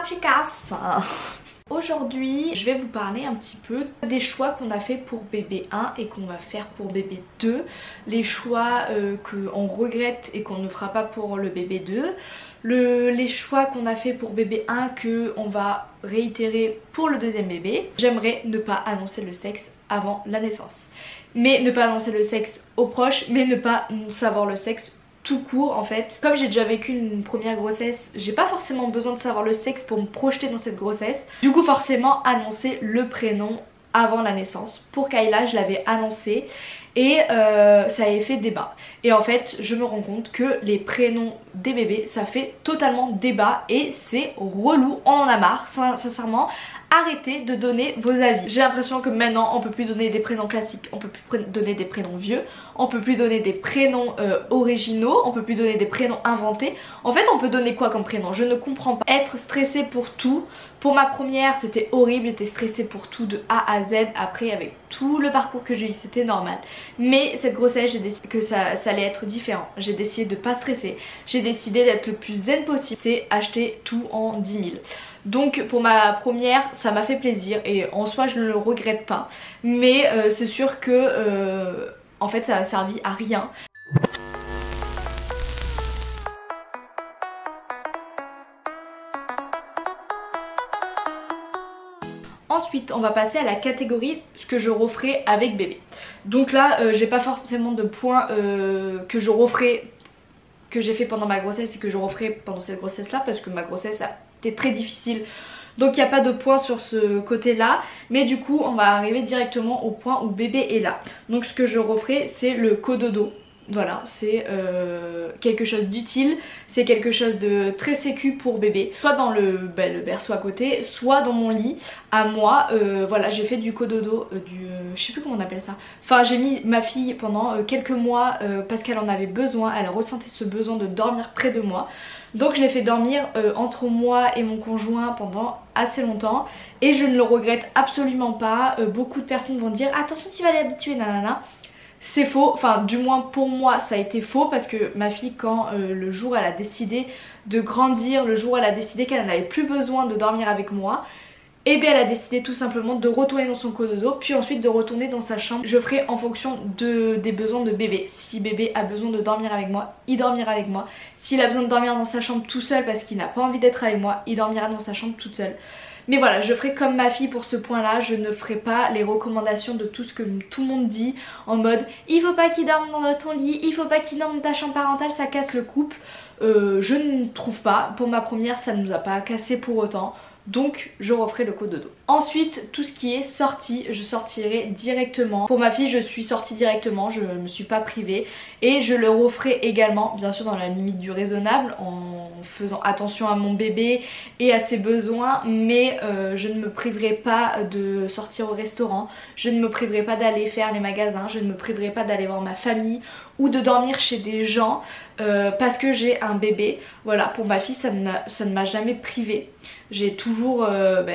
Hola chicas. Aujourd'hui, je vais vous parler un petit peu des choix qu'on a fait pour bébé 1 et qu'on va faire pour bébé 2. Les choix qu'on regrette et qu'on ne fera pas pour le bébé 2. Les choix qu'on a fait pour bébé 1 qu'on va réitérer pour le deuxième bébé. J'aimerais ne pas annoncer le sexe avant la naissance. Mais ne pas annoncer le sexe aux proches, mais ne pas savoir le sexe tout court en fait. Comme j'ai déjà vécu une première grossesse, j'ai pas forcément besoin de savoir le sexe pour me projeter dans cette grossesse. Du coup forcément annoncer le prénom avant la naissance. Pour Kayla je l'avais annoncé et ça avait fait débat. Et en fait je me rends compte que les prénoms des bébés ça fait totalement débat et c'est relou, on en a marre sincèrement. Arrêtez de donner vos avis. J'ai l'impression que maintenant on peut plus donner des prénoms classiques, on peut plus donner des prénoms vieux, on peut plus donner des prénoms originaux, on peut plus donner des prénoms inventés. En fait on peut donner quoi comme prénom? Je ne comprends pas. Être stressée pour tout. Pour ma première c'était horrible, j'étais stressée pour tout de A à Z. Après avec tout le parcours que j'ai eu c'était normal. Mais cette grossesse j'ai décidé que ça allait être différent. J'ai décidé de pas stresser, j'ai décidé d'être le plus zen possible. C'est acheter tout en 10 000. Donc pour ma première ça m'a fait plaisir et en soi je ne le regrette pas. Mais c'est sûr que en fait ça a servi à rien. Ensuite on va passer à la catégorie ce que je referai avec bébé. Donc là j'ai pas forcément de points que je referai, que j'ai fait pendant ma grossesse et que je referai pendant cette grossesse là parce que ma grossesse a été très difficile. Donc il n'y a pas de point sur ce côté là. Mais du coup on va arriver directement au point où bébé est là. Donc ce que je referai c'est le cododo. Voilà, c'est quelque chose d'utile, c'est quelque chose de très sécu pour bébé. Soit dans le berceau à côté, soit dans mon lit à moi. Voilà, j'ai fait du cododo, je sais plus comment on appelle ça. Enfin j'ai mis ma fille pendant quelques mois parce qu'elle en avait besoin, elle ressentait ce besoin de dormir près de moi. Donc je l'ai fait dormir entre moi et mon conjoint pendant assez longtemps. Et je ne le regrette absolument pas. Beaucoup de personnes vont dire attention tu vas l'habituer nanana. C'est faux, enfin du moins pour moi ça a été faux parce que ma fille quand le jour elle a décidé de grandir, le jour elle a décidé qu'elle n'avait plus besoin de dormir avec moi, et bien elle a décidé tout simplement de retourner dans son cododo puis ensuite de retourner dans sa chambre. Je ferai en fonction des besoins de bébé. Si bébé a besoin de dormir avec moi, il dormira avec moi. S'il a besoin de dormir dans sa chambre tout seul parce qu'il n'a pas envie d'être avec moi, il dormira dans sa chambre toute seule. Mais voilà, je ferai comme ma fille pour ce point là, je ne ferai pas les recommandations de tout ce que tout le monde dit en mode il faut pas qu'il dorme dans ton lit, il faut pas qu'il dorme dans ta chambre parentale, ça casse le couple. Je ne trouve pas, pour ma première ça ne nous a pas cassé pour autant. Donc je referai le cododo. Ensuite tout ce qui est sortie, je sortirai directement. Pour ma fille je suis sortie directement, je ne me suis pas privée. Et je le referai également, bien sûr dans la limite du raisonnable, en faisant attention à mon bébé et à ses besoins. Mais je ne me priverai pas de sortir au restaurant, je ne me priverai pas d'aller faire les magasins, je ne me priverai pas d'aller voir ma famille ou de dormir chez des gens parce que j'ai un bébé. Voilà, pour ma fille ça ne m'a jamais privée. J'ai toujours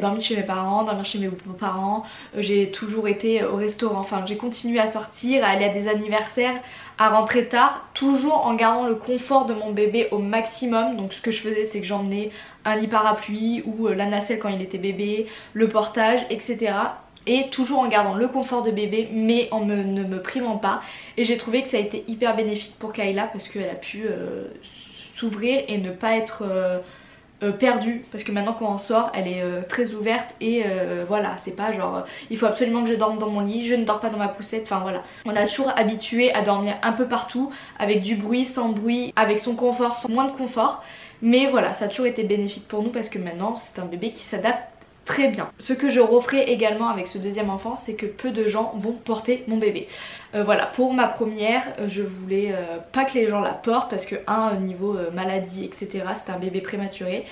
dormi chez mes parents, dormi chez mes beaux-parents, j'ai toujours été au restaurant, enfin j'ai continué à sortir, à aller à des anniversaires, à rentrer tard, toujours en gardant le confort de mon bébé au maximum. Donc ce que je faisais c'est que j'emmenais un lit parapluie ou la nacelle quand il était bébé, le portage, etc. Et toujours en gardant le confort de bébé mais en ne me privant pas. Et j'ai trouvé que ça a été hyper bénéfique pour Kayla parce qu'elle a pu s'ouvrir et ne pas être perdue. Parce que maintenant quand on sort elle est très ouverte et voilà, c'est pas genre il faut absolument que je dorme dans mon lit, je ne dors pas dans ma poussette, enfin voilà. On l'a toujours habituée à dormir un peu partout, avec du bruit, sans bruit, avec son confort, sans moins de confort. Mais voilà, ça a toujours été bénéfique pour nous parce que maintenant c'est un bébé qui s'adapte très bien. Ce que je referai également avec ce deuxième enfant c'est que peu de gens vont porter mon bébé. Voilà, pour ma première je voulais pas que les gens la portent parce que niveau maladie etc c'était un bébé prématuré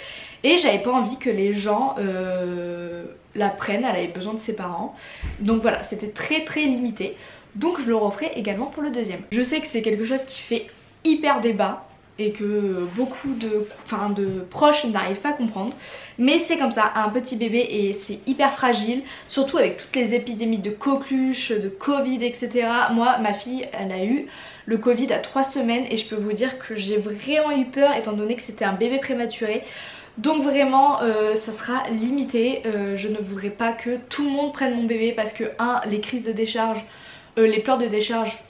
et j'avais pas envie que les gens la prennent, elle avait besoin de ses parents. Donc voilà, c'était très limité. Donc je le referai également pour le deuxième. Je sais que c'est quelque chose qui fait hyper débat et que beaucoup de proches n'arrivent pas à comprendre, mais c'est comme ça, un petit bébé et c'est hyper fragile, surtout avec toutes les épidémies de coqueluche, de Covid etc. Moi ma fille elle a eu le Covid à 3 semaines et je peux vous dire que j'ai vraiment eu peur étant donné que c'était un bébé prématuré. Donc vraiment ça sera limité, je ne voudrais pas que tout le monde prenne mon bébé parce que les crises de décharge, les pleurs de décharge,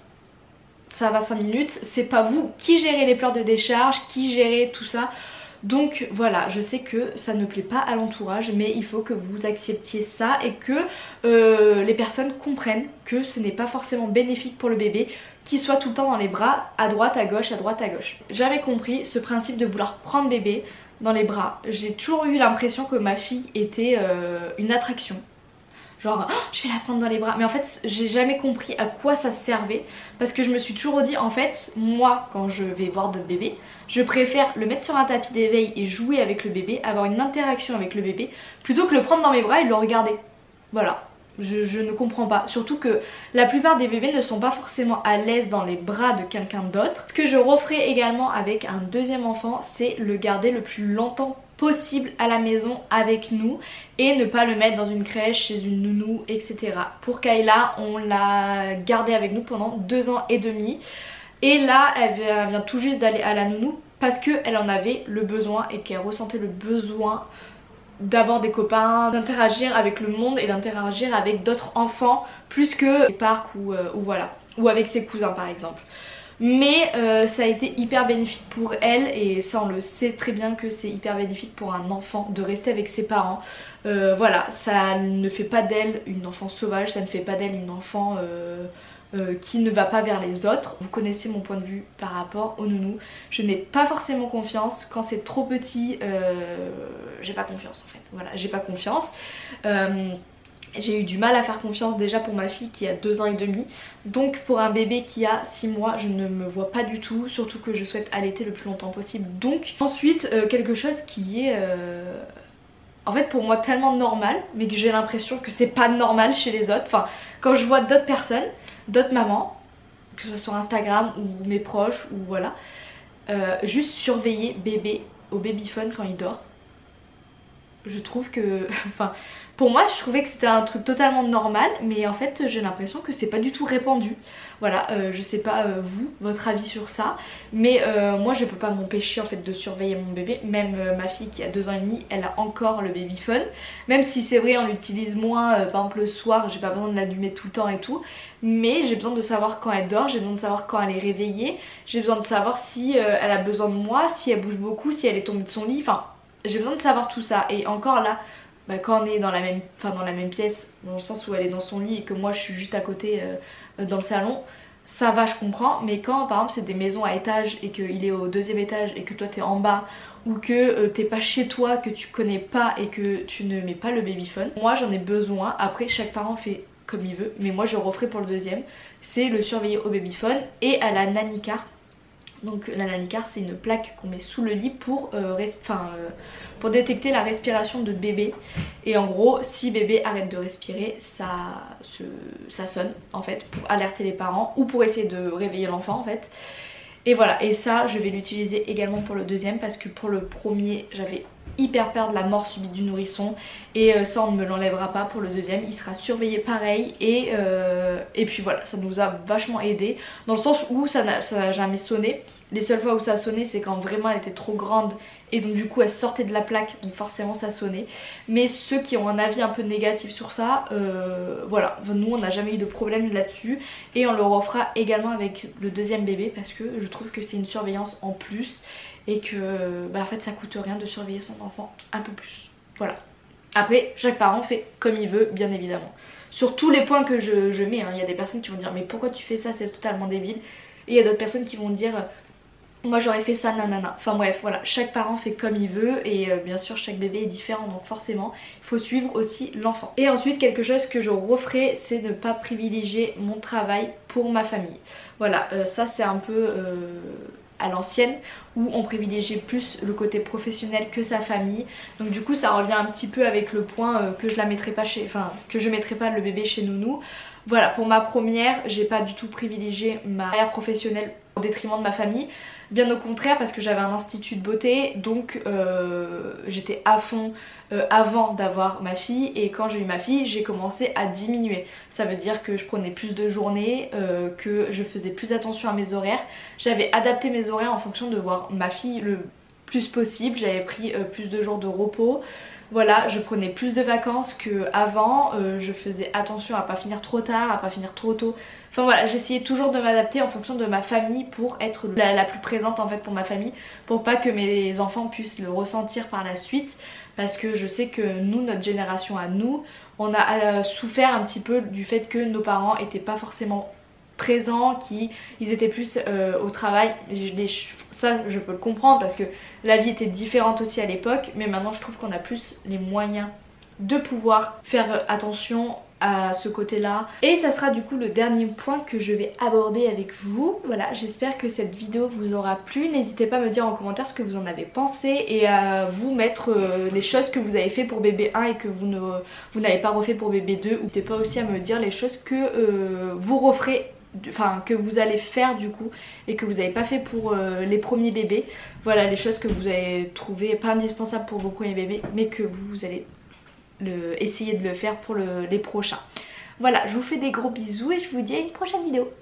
ça va 5 minutes, c'est pas vous qui gérez les pleurs de décharge, qui gérez tout ça. Donc voilà, je sais que ça ne plaît pas à l'entourage, mais il faut que vous acceptiez ça et que les personnes comprennent que ce n'est pas forcément bénéfique pour le bébé qu'il soit tout le temps dans les bras, à droite, à gauche, à droite, à gauche. J'avais compris ce principe de vouloir prendre bébé dans les bras. J'ai toujours eu l'impression que ma fille était une attraction. Genre, oh, je vais la prendre dans les bras. Mais en fait, j'ai jamais compris à quoi ça servait. Parce que je me suis toujours dit, en fait, moi, quand je vais voir d'autres bébés, je préfère le mettre sur un tapis d'éveil et jouer avec le bébé, avoir une interaction avec le bébé, plutôt que le prendre dans mes bras et le regarder. Voilà. Je ne comprends pas. Surtout que la plupart des bébés ne sont pas forcément à l'aise dans les bras de quelqu'un d'autre. Ce que je referai également avec un deuxième enfant, c'est le garder le plus longtemps possible à la maison avec nous et ne pas le mettre dans une crèche, chez une nounou, etc. Pour Kayla, on l'a gardé avec nous pendant 2 ans et demi. Et là, elle vient tout juste d'aller à la nounou parce qu'elle en avait le besoin et qu'elle ressentait le besoin d'avoir des copains, d'interagir avec le monde et d'interagir avec d'autres enfants plus que les parcs ou voilà, ou avec ses cousins par exemple. Mais ça a été hyper bénéfique pour elle et ça on le sait très bien que c'est hyper bénéfique pour un enfant de rester avec ses parents. Voilà, ça ne fait pas d'elle une enfant sauvage, ça ne fait pas d'elle une enfant qui ne va pas vers les autres. Vous connaissez mon point de vue par rapport au nounou. Je n'ai pas forcément confiance. Quand c'est trop petit, j'ai pas confiance en fait. Voilà, j'ai pas confiance. J'ai eu du mal à faire confiance déjà pour ma fille qui a 2 ans et demi. Donc pour un bébé qui a 6 mois, je ne me vois pas du tout. Surtout que je souhaite allaiter le plus longtemps possible. Donc ensuite, quelque chose qui est... en fait pour moi tellement normal, mais que j'ai l'impression que c'est pas normal chez les autres. Enfin, quand je vois d'autres personnes, d'autres mamans, que ce soit sur Instagram ou mes proches ou voilà, juste surveiller bébé au babyphone quand il dort. Je trouve que... enfin, pour moi je trouvais que c'était un truc totalement normal, mais en fait j'ai l'impression que c'est pas du tout répandu. Voilà, je sais pas vous, votre avis sur ça, mais moi je peux pas m'empêcher en fait de surveiller mon bébé. Même ma fille qui a 2 ans et demi, elle a encore le babyphone. Même si c'est vrai on l'utilise moins, par exemple le soir, j'ai pas besoin de l'allumer tout le temps et tout. Mais j'ai besoin de savoir quand elle dort, j'ai besoin de savoir quand elle est réveillée. J'ai besoin de savoir si elle a besoin de moi, si elle bouge beaucoup, si elle est tombée de son lit. Enfin, j'ai besoin de savoir tout ça. Et encore là, bah, quand on est dans la même pièce, dans le sens où elle est dans son lit et que moi je suis juste à côté dans le salon, ça va, je comprends. Mais quand par exemple c'est des maisons à étage et qu'il est au 2e étage et que toi t'es en bas, ou que t'es pas chez toi, que tu connais pas et que tu ne mets pas le babyphone, moi j'en ai besoin. Après chaque parent fait comme il veut, mais moi je referai pour le deuxième, c'est le surveiller au babyphone et à la nanny car. Donc la nanny car c'est une plaque qu'on met sous le lit pour détecter la respiration de bébé. Et en gros si bébé arrête de respirer, ça sonne en fait pour alerter les parents ou pour essayer de réveiller l'enfant en fait. Et voilà, et ça je vais l'utiliser également pour le deuxième parce que pour le premier j'avais hyper peur de la mort subite du nourrisson et ça on ne me l'enlèvera pas. Pour le deuxième il sera surveillé pareil et puis voilà, ça nous a vachement aidé dans le sens où ça n'a jamais sonné. Les seules fois où ça a sonné c'est quand vraiment elle était trop grande et donc du coup elle sortait de la plaque, donc forcément ça sonnait. Mais ceux qui ont un avis un peu négatif sur ça, voilà, nous on n'a jamais eu de problème là-dessus et on le refera également avec le deuxième bébé parce que je trouve que c'est une surveillance en plus et que bah, en fait ça coûte rien de surveiller son enfant un peu plus. Voilà. Après chaque parent fait comme il veut bien évidemment. Sur tous les points que je mets, hein, il y a des personnes qui vont dire mais pourquoi tu fais ça, c'est totalement débile. Et il y a d'autres personnes qui vont dire moi j'aurais fait ça nanana. Enfin bref voilà, chaque parent fait comme il veut et bien sûr chaque bébé est différent donc forcément il faut suivre aussi l'enfant. Et ensuite quelque chose que je referai c'est ne pas privilégier mon travail pour ma famille. Voilà, ça c'est un peu à l'ancienne où on privilégiait plus le côté professionnel que sa famille. Donc du coup ça revient un petit peu avec le point que je la mettrai pas que je mettrai pas le bébé chez nounou. Voilà, pour ma première, j'ai pas du tout privilégié ma carrière professionnelle au détriment de ma famille. Bien au contraire parce que j'avais un institut de beauté donc j'étais à fond avant d'avoir ma fille et quand j'ai eu ma fille j'ai commencé à diminuer. Ça veut dire que je prenais plus de journées, que je faisais plus attention à mes horaires. J'avais adapté mes horaires en fonction de voir ma fille plus possible, j'avais pris plus de jours de repos. Voilà, je prenais plus de vacances qu'avant, je faisais attention à pas finir trop tard, à pas finir trop tôt. Enfin voilà, j'essayais toujours de m'adapter en fonction de ma famille pour être la plus présente en fait pour ma famille, pour pas que mes enfants puissent le ressentir par la suite. Parce que je sais que nous, notre génération à nous, on a souffert un petit peu du fait que nos parents étaient pas forcément présents, qu'ils étaient plus au travail. Ça je peux le comprendre parce que la vie était différente aussi à l'époque, mais maintenant je trouve qu'on a plus les moyens de pouvoir faire attention à ce côté là. Et ça sera du coup le dernier point que je vais aborder avec vous. Voilà, j'espère que cette vidéo vous aura plu. N'hésitez pas à me dire en commentaire ce que vous en avez pensé et à vous mettre les choses que vous avez fait pour bébé 1 et que vous n'avez pas refait pour bébé 2. N'hésitez pas aussi à me dire les choses que vous referez, enfin que vous allez faire du coup et que vous n'avez pas fait pour les premiers bébés. Voilà, les choses que vous avez trouvées pas indispensables pour vos premiers bébés mais que vous allez essayer de le faire pour les prochains. Voilà, je vous fais des gros bisous et je vous dis à une prochaine vidéo.